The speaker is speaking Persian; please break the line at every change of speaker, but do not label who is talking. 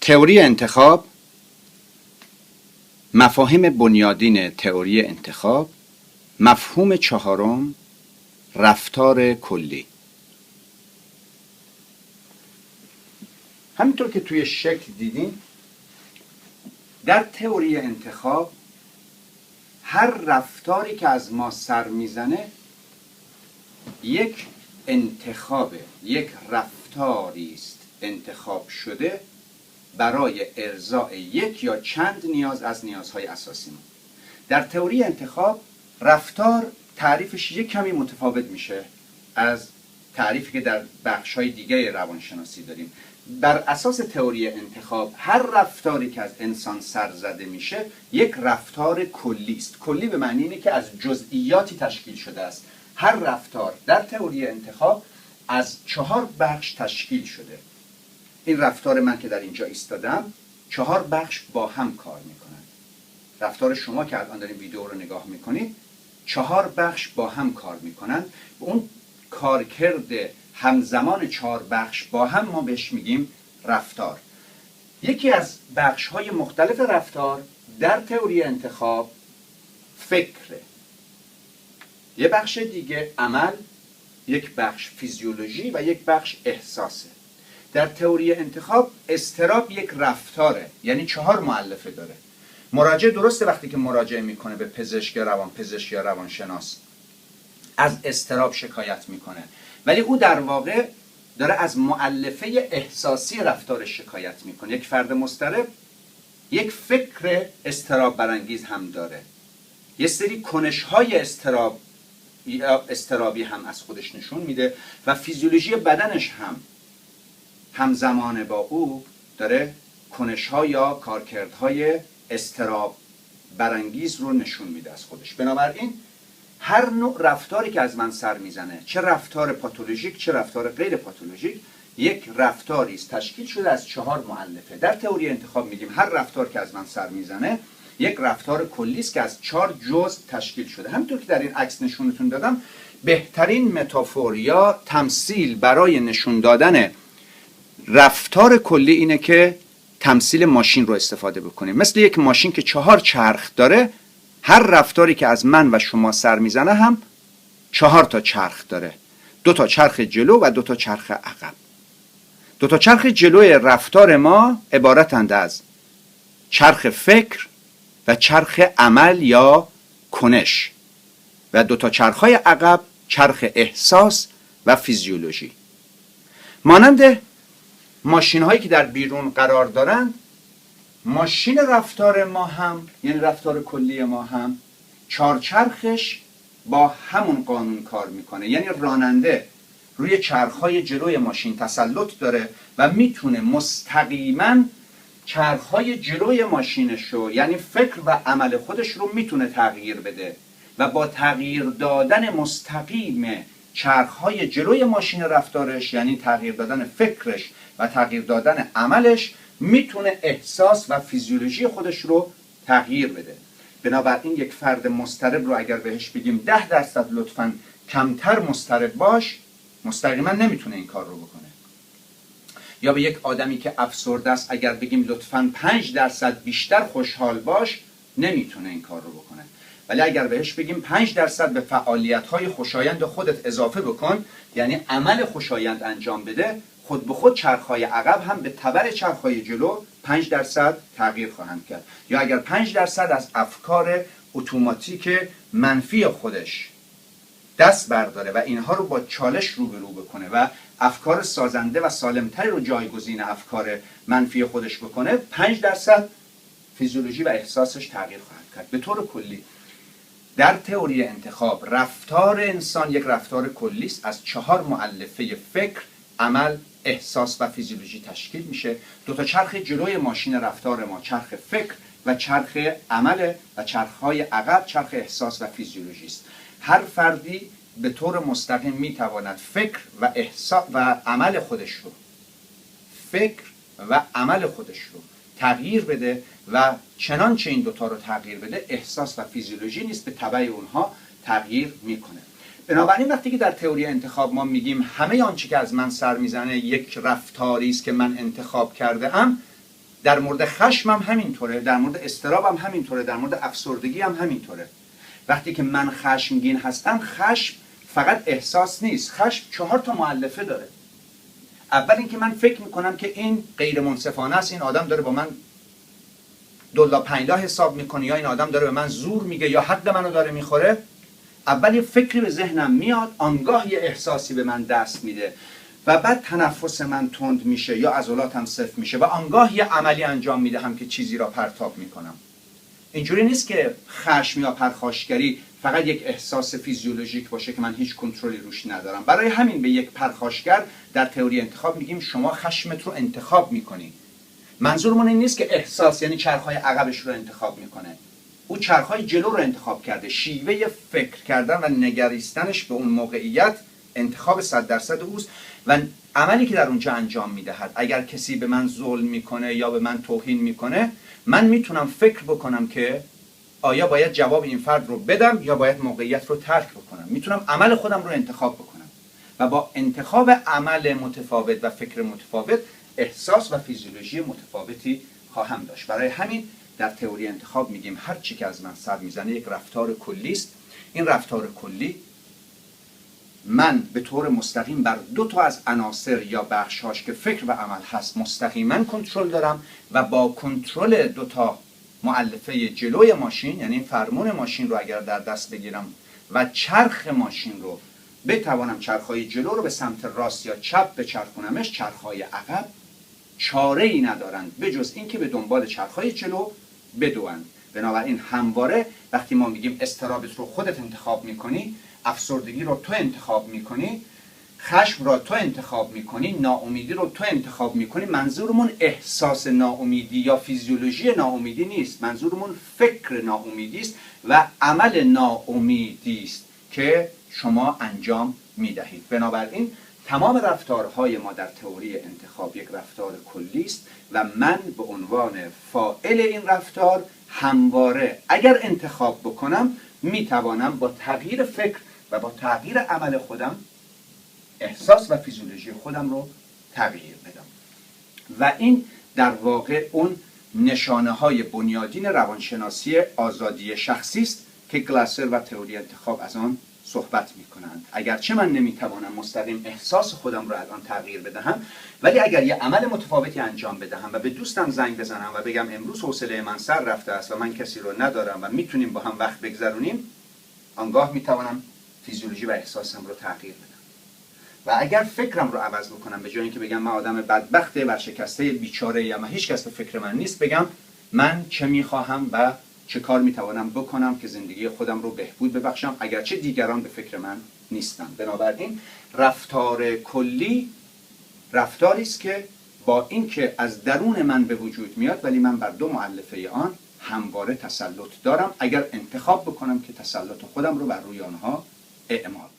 تئوری انتخاب، مفاهیم بنیادین تئوری انتخاب. مفهوم چهارم، رفتار کلی. همینطور که توی شکل دیدین، در تئوری انتخاب هر رفتاری که از ما سر میزنه یک انتخابه، یک رفتاری است انتخاب شده برای ارضاء یک یا چند نیاز از نیازهای اساسی ما. در تئوری انتخاب رفتار تعریفش یک کمی متفاوت میشه از تعریفی که در بخش‌های دیگه روانشناسی داریم. بر اساس تئوری انتخاب هر رفتاری که از انسان سر زده میشه یک رفتار کلی است. کلی به معنی اینه که از جزئیاتی تشکیل شده است. هر رفتار در تئوری انتخاب از 4 بخش تشکیل شده. این رفتار من که در اینجا ایستادم 4 بخش با هم کار میکنن. رفتار شما که الان دارین ویدیو رو نگاه میکنید 4 بخش با هم کار میکنن. به اون کارکرد همزمان 4 بخش با هم ما بهش میگیم رفتار. یکی از بخش‌های مختلف رفتار در تئوری انتخاب فکره، یه بخش دیگه عمل، یک بخش فیزیولوژی و یک بخش احساسه. در تئوری انتخاب اضطراب یک رفتاره، یعنی 4 مؤلفه داره. مراجع درسته وقتی که مراجعه میکنه به پزشک، روانپزشک یا روانشناس از اضطراب شکایت میکنه، ولی او در واقع داره از مؤلفه احساسی رفتارش شکایت میکنه. یک فرد مضطرب یک فکر اضطراب برانگیز هم داره، یه سری کنش‌های اضطرابی هم از خودش نشون میده و فیزیولوژی بدنش هم همزمان با او داره کنش‌ها یا کارکردهای اضطراب برانگیز رو نشون میده از خودش. بنابراین هر نوع رفتاری که از من سر میزنه، چه رفتار پاتولوژیک چه رفتار غیر پاتولوژیک، یک رفتاری است تشکیل شده از 4 مؤلفه. در تئوری انتخاب میگیم هر رفتار که از من سر میزنه یک رفتار کلی است که از 4 جزء تشکیل شده. همونطور که در این عکس نشونتون دادم، بهترین متافور یا تمثیل برای نشون دادن رفتار کلی اینه که تمثیل ماشین رو استفاده بکنیم. مثل یک ماشین که 4 چرخ داره، هر رفتاری که از من و شما سر میزنه هم 4 تا چرخ داره. 2 تا چرخ جلو و 2 تا چرخ عقب. 2 تا چرخ جلوی رفتار ما عبارتند از چرخ فکر و چرخ عمل یا کنش و 2 تا چرخ‌های عقب چرخ احساس و فیزیولوژی. مانند ماشین هایی که در بیرون قرار دارند، ماشین رفتار ما هم یعنی رفتار کلی ما هم 4 چرخش با همون قانون کار میکنه. یعنی راننده روی چرخهای جلوی ماشین تسلط داره و میتونه مستقیما چرخهای جلوی ماشینش رو، یعنی فکر و عمل خودش رو میتونه تغییر بده و با تغییر دادن مستقیم چرخهای جلوی ماشین رفتارش، یعنی تغییر دادن فکرش و تغییر دادن عملش، میتونه احساس و فیزیولوژی خودش رو تغییر بده. بنابراین یک فرد مضطرب رو اگر بهش بگیم 10% لطفاً کمتر مضطرب باش، مستقیما نمیتونه این کار رو بکنه. یا به یک آدمی که افسرده است اگر بگیم لطفاً 5% بیشتر خوشحال باش، نمیتونه این کار رو بکنه. ولی اگر بهش بگیم 5% به فعالیت‌های خوشایند خودت اضافه بکن، یعنی عمل خوشایند انجام بده، خود به خود چرخ‌های عقب هم به تبع چرخ‌های جلو 5% تغییر خواهند کرد. یا اگر 5% از افکار اتوماتیک منفی خودش دست برداره و اینها رو با چالش روبرو بکنه و افکار سازنده و سالمتری رو جایگزین افکار منفی خودش بکنه، 5% فیزیولوژی و احساسش تغییر خواهد کرد. به طور کلی در تئوری انتخاب رفتار انسان یک رفتار کلی است، از 4 مؤلفه فکر، عمل، احساس و فیزیولوژی تشکیل میشه. 2 تا چرخ جلوی ماشین رفتار ما چرخ فکر و چرخ عمل و چرخهای عقب چرخ احساس و فیزیولوژی است. هر فردی به طور مستقیم میتواند فکر و احساس و عمل خودش رو تغییر بده و چنانچه این 2 تا رو تغییر بده، احساس و فیزیولوژی نیست به تبع اونها تغییر میکنه. بنابراین وقتی که در تئوری انتخاب ما میگیم همه آنچه که از من سر میزنه یک رفتاری است که من انتخاب کرده ام، در مورد خشمم همینطوره، در مورد اضطرابم همینطوره، در مورد افسردگی هم همینطوره. وقتی که من خشمگین هستم، خشم فقط احساس نیست، خشم 4 تا مؤلفه داره. اول اینکه من فکر میکنم که این غیر منصفانه است، این آدم داره با من $2 $5 حساب میکنه، یا این آدم داره به من زور میگه، یا حد منو داره میخوره. اول یه فکری به ذهنم میاد، آنگاه یه احساسی به من دست میده و بعد تنفس من تند میشه یا عضلاتم سفت میشه و آنگاه یه عملی انجام میدهم که چیزی را پرتاب میکنم. اینجوری نیست که خشم یا پرخاشگری فقط یک احساس فیزیولوژیک باشه که من هیچ کنترلی روش ندارم. برای همین به یک پرخاشگر در تئوری انتخاب میگیم شما خشمت رو انتخاب میکنی. منظورمون این نیست که احساس یعنی چرخهای عقبش رو انتخاب میکنه. او چرخهای جلو رو انتخاب کرده. شیوه فکر کردن و نگریستنش به اون موقعیت انتخاب 100% اوست و عملی که در اونجا انجام میدهد. اگر کسی به من ظلم میکنه یا به من توهین میکنه، من میتونم فکر بکنم که آیا باید جواب این فرد رو بدم یا باید موقعیت رو ترک بکنم. میتونم عمل خودم رو انتخاب بکنم و با انتخاب عمل متفاوت و فکر متفاوت احساس و فیزیولوژی متفاوتی خواهم داشت. برای همین در تئوری انتخاب میگیم هر چی که از من سر میزنه یک رفتار کلی است. این رفتار کلی من به طور مستقیم بر 2 تا از عناصر یا بخش‌هاش که فکر و عمل هست مستقیما کنترل دارم و با کنترل 2 تا مؤلفه جلوی ماشین، یعنی فرمون ماشین رو اگر در دست بگیرم و چرخ ماشین رو بتوانم چرخ‌های جلو رو به سمت راست یا چپ بچرخونمش، چرخ‌های عقب چاره‌ای ندارند به جز اینکه به دنبال چرخ‌های جلو بدوند. بنابراین همواره وقتی ما میگیم اضطرابت رو خودت انتخاب میکنی، افسردگی رو تو انتخاب میکنی، خشم رو تو انتخاب میکنی، ناامیدی رو تو انتخاب میکنی، منظورمون احساس ناامیدی یا فیزیولوژی ناامیدی نیست، منظورمون فکر ناامیدی است و عمل ناامیدی است که شما انجام میدهید. بنابراین تمام رفتارهای ما در تئوری انتخاب یک رفتار کلی است و من به عنوان فاعل این رفتار همواره اگر انتخاب بکنم میتوانم با تغییر فکر و با تغییر عمل خودم احساس و فیزیولوژی خودم رو تغییر بدم. و این در واقع اون نشانه های بنیادین روانشناسی آزادی شخصی است که گلاسر و تئوری انتخاب از آن صحبت می کنند. اگرچه من نمیتوانم مستقیم احساس خودم رو از آن تغییر بدهم، ولی اگر یه عمل متفاوتی انجام بدهم و به دوستم زنگ بزنم و بگم امروز حوصله من سر رفته است و من کسی رو ندارم و میتونیم با هم وقت بگذرونیم، آنگاه میتوانم فیزیولوژی و احساسم رو تغییر بدم. و اگر فکرم رو عوض بکنم، به جای اینکه بگم من آدم بدبخته ورشکسته بیچاره یا من هیچ کس به فکر من نیست، بگم من چه میخواهم و چه کار میتوانم بکنم که زندگی خودم رو بهبود ببخشم اگرچه دیگران به فکر من نیستن. بنابراین رفتار کلی رفتاری است که با اینکه از درون من به وجود میاد ولی من بر 2 مؤلفه آن همواره تسلط دارم اگر انتخاب بکنم که تسلط خودم رو بر روی آنها اعمال